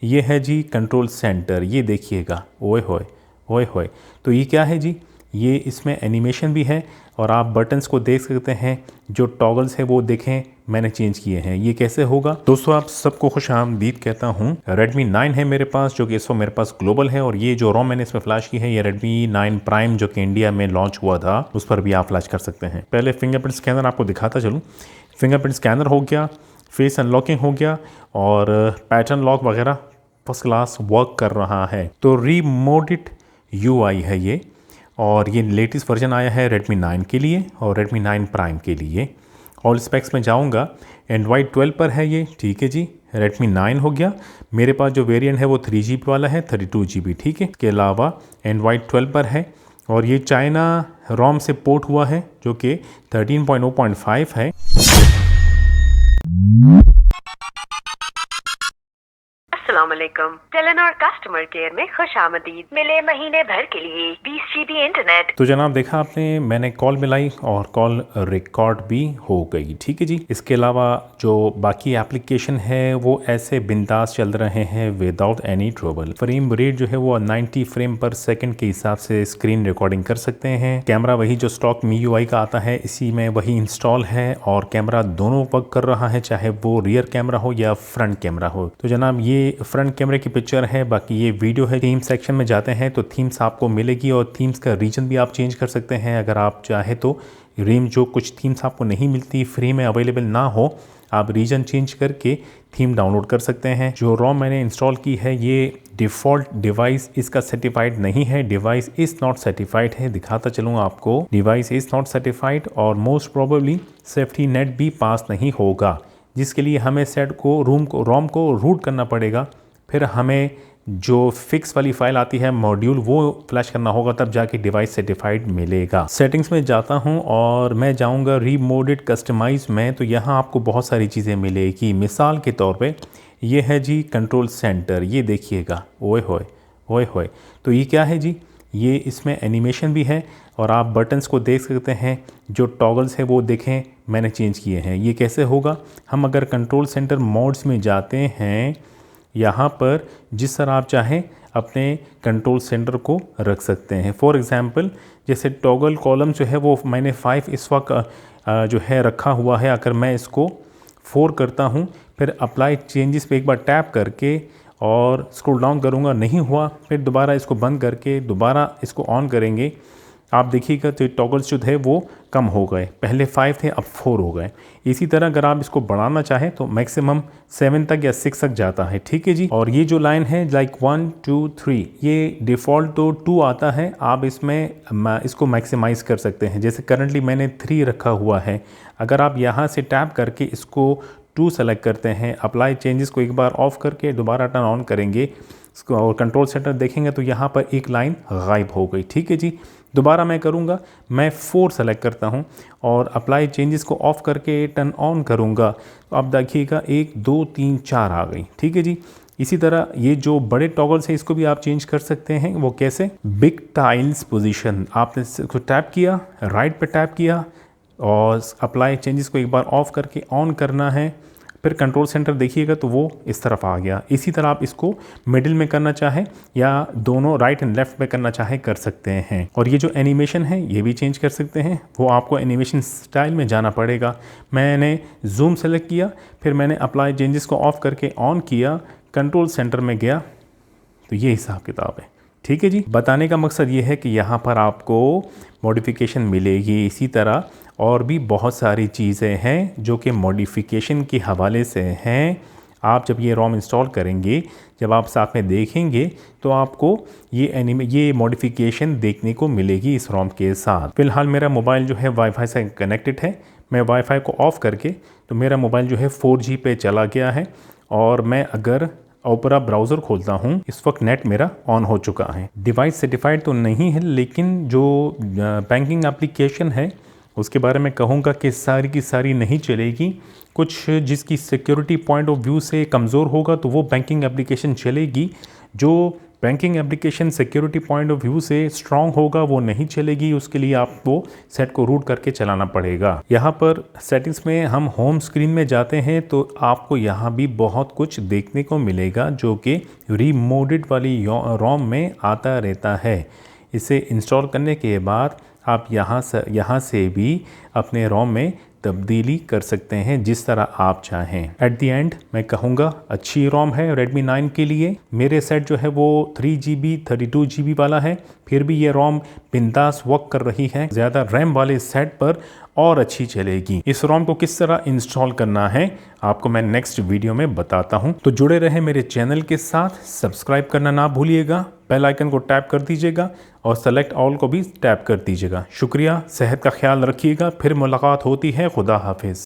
ये है जी control centre, ये देखिएगा। ओए होए, ओए होए। तो ये क्या है जी, ये इसमें एनिमेशन भी है और आप बटन्स को देख सकते हैं। जो टॉगल्स है वो देखें मैंने चेंज किए हैं। ये कैसे होगा दोस्तों, आप सबको खुश आमदीद कहता हूँ। Redmi 9 है मेरे पास, जो कि इस वक्त मेरे पास ग्लोबल है। और ये जो रोम मैंने इसमें फ्लैश की है, ये Redmi 9 प्राइम जो कि इंडिया में लॉन्च हुआ था, उस पर भी आप फ्लैश कर सकते हैं। पहले फिंगरप्रिंट स्कैनर आपको दिखाता चलूँ। फिंगरप्रिंट स्कैनर हो गया, फेस अनलॉकिंग हो गया और पैटर्न लॉक वगैरह फर्स्ट क्लास वर्क कर रहा है। तो रीमोडेड UI है ये, और ये लेटेस्ट वर्जन आया है Redmi 9 के लिए और Redmi 9 प्राइम के लिए। ऑल स्पेक्स में जाऊंगा, Android 12 पर है ये, ठीक है जी। Redmi 9 हो गया, मेरे पास जो वेरिएंट है वो 3GB वाला है, 32GB, ठीक है। इसके अलावा Android 12 पर है और ये चाइना रोम से पोर्ट हुआ है, जो कि 13.0.5 है। अस्सलामुअलैकुम। टेलेनॉर कस्टमर केयर में खुश आमदीद। मिले महीने भर के लिए 20 GB इंटरनेट। तो जनाब देखा आपने, मैंने कॉल मिलाई और कॉल रिकॉर्ड भी हो गई, ठीक है जी। इसके अलावा जो बाकी एप्लीकेशन है वो ऐसे बिंदास चल रहे हैं without any trouble. Frame rate जो है वो 90 फ्रेम पर सेकंड के हिसाब से स्क्रीन रिकॉर्डिंग कर सकते हैं। कैमरा वही जो स्टॉक MIUI का आता है, इसी में वही इंस्टॉल है और कैमरा दोनों वर्क कर रहा है, चाहे वो रियर कैमरा हो या फ्रंट कैमरा हो। तो जनाब ये फ्रंट कैमरे की पिक्चर है, बाकी ये वीडियो है। थीम सेक्शन में जाते हैं तो थीम्स आपको मिलेगी और थीम्स का रीजन भी आप चेंज कर सकते हैं अगर आप चाहे तो। रेम जो कुछ थीम्स आपको नहीं मिलती, फ्री में अवेलेबल ना हो, आप रीजन चेंज करके थीम डाउनलोड कर सकते हैं। जो रोम मैंने इंस्टॉल की है ये डिफ़ॉल्ट डिवाइस इसका सर्टिफाइड नहीं है, डिवाइस इज़ नॉट सर्टिफाइड है। दिखाता चलूँ आपको, डिवाइस इज़ नॉट सर्टिफाइड और मोस्ट प्रोबेबली सेफ्टी नेट भी पास नहीं होगा, जिसके लिए हमें सेट को रोम को रूट करना पड़ेगा। फिर हमें जो फिक्स वाली फाइल आती है मॉड्यूल, वो फ्लैश करना होगा, तब जाके डिवाइस सर्टिफाइड मिलेगा। सेटिंग्स में जाता हूं और मैं जाऊंगा रीमोडेड कस्टमाइज में। तो यहाँ आपको बहुत सारी चीज़ें मिलेगी। मिसाल के तौर पे ये है जी कंट्रोल सेंटर, ये देखिएगा। ओए होए, ओए होए। तो ये क्या है जी, ये इसमें एनिमेशन भी है और आप बटन्स को देख सकते हैं। जो टॉगल्स है वो देखें मैंने चेंज किए हैं। ये कैसे होगा, हम अगर कंट्रोल सेंटर मोड्स में जाते हैं, यहाँ पर जिस तरह आप चाहें अपने कंट्रोल सेंटर को रख सकते हैं। फॉर एग्ज़ाम्पल जैसे टॉगल कॉलम जो है वो मैंने 5 इस वक्त जो है रखा हुआ है। अगर मैं इसको 4 करता हूँ, फिर अप्लाई चेंजेस पे एक बार टैप करके और स्क्रॉल डाउन करूँगा, नहीं हुआ, फिर दोबारा इसको बंद करके दोबारा इसको ऑन करेंगे, आप देखिएगा तो टॉगल्स जो थे वो कम हो गए। पहले 5 थे, अब 4 हो गए। इसी तरह अगर आप इसको बढ़ाना चाहें तो मैक्सिमम 7 तक या 6 तक जाता है, ठीक है जी। और ये जो लाइन है लाइक 1 2 3, ये डिफ़ॉल्ट तो 2 आता है, आप इसमें इसको मैक्सिमाइज़ कर सकते हैं। जैसे करंटली मैंने 3 रखा हुआ है। अगर आप यहाँ से टैप करके इसको 2 सेलेक्ट करते हैं, अप्लाई चेंजेस को एक बार ऑफ करके दोबारा टर्न ऑन करेंगे और कंट्रोल सेंटर देखेंगे तो यहाँ पर एक लाइन गायब हो गई, ठीक है जी। दोबारा मैं करूँगा, मैं 4 सेलेक्ट करता हूँ और अप्लाई चेंजेस को ऑफ करके टर्न ऑन करूँगा, तो आप देखिएगा 1 2 3 4 आ गई, ठीक है जी। इसी तरह ये जो बड़े टॉगल्स है इसको भी आप चेंज कर सकते हैं। वो कैसे, बिग टाइल्स पोजीशन, आपने इसको टैप किया, राइट पे टैप किया और अप्लाई चेंजेस को एक बार ऑफ करके ऑन करना है, फिर कंट्रोल सेंटर देखिएगा तो वो इस तरफ आ गया। इसी तरह आप इसको मिडिल में करना चाहें या दोनों राइट एंड लेफ्ट में करना चाहें कर सकते हैं। और ये जो एनिमेशन है ये भी चेंज कर सकते हैं, वो आपको एनिमेशन स्टाइल में जाना पड़ेगा। मैंने जूम सेलेक्ट किया, फिर मैंने अप्लाई चेंजेस को ऑफ करके ऑन किया, कंट्रोल सेंटर में गया, तो ये हिसाब किताब है, ठीक है जी। बताने का मकसद ये है कि यहाँ पर आपको मॉडिफिकेशन मिलेगी। इसी तरह और भी बहुत सारी चीज़ें हैं जो कि मॉडिफिकेशन के हवाले से हैं। आप जब ये रोम इंस्टॉल करेंगे, जब आप साथ में देखेंगे तो आपको ये मॉडिफिकेशन देखने को मिलेगी इस रोम के साथ। फ़िलहाल मेरा मोबाइल जो है वाईफाई से कनेक्टेड है। मैं वाईफाई को ऑफ़ करके तो मेरा मोबाइल जो है 4G पे चला गया है और मैं अगर ओपेरा ब्राउज़र खोलता हूँ, इस वक्त नेट मेरा ऑन हो चुका है। डिवाइस सर्टिफाइड तो नहीं है, लेकिन जो बैंकिंग एप्लीकेशन है उसके बारे में कहूँगा कि सारी की सारी नहीं चलेगी। कुछ जिसकी सिक्योरिटी पॉइंट ऑफ व्यू से कमज़ोर होगा तो वो बैंकिंग एप्लीकेशन चलेगी। जो banking application security point of view से स्ट्रांग होगा, वो नहीं चलेगी, उसके लिए आपको सेट को रूट करके चलाना पड़ेगा। यहाँ पर सेटिंग्स में हम होम स्क्रीन में जाते हैं तो आपको यहाँ भी बहुत कुछ देखने को मिलेगा जो कि रीमोडेड वाली रोम में आता रहता है। इसे इंस्टॉल करने के बाद आप यहाँ से भी अपने रोम में तब्दीली कर सकते हैं जिस तरह आप चाहें। एट दी एंड मैं कहूँगा अच्छी रोम है Redmi 9 के लिए। मेरे सेट जो है वो 3GB 32GB वाला है, फिर भी ये रोम बिंदास वर्क कर रही है। ज़्यादा रैम वाले सेट पर और अच्छी चलेगी। इस रोम को किस तरह इंस्टॉल करना है आपको मैं नेक्स्ट वीडियो में बताता हूं। तो जुड़े रहे मेरे चैनल के साथ, सब्सक्राइब करना ना भूलिएगा, बेल आइकन को टैप कर दीजिएगा और सेलेक्ट ऑल को भी टैप कर दीजिएगा। शुक्रिया, सेहत का ख्याल रखिएगा, फिर मुलाकात होती है। खुदा हाफिज।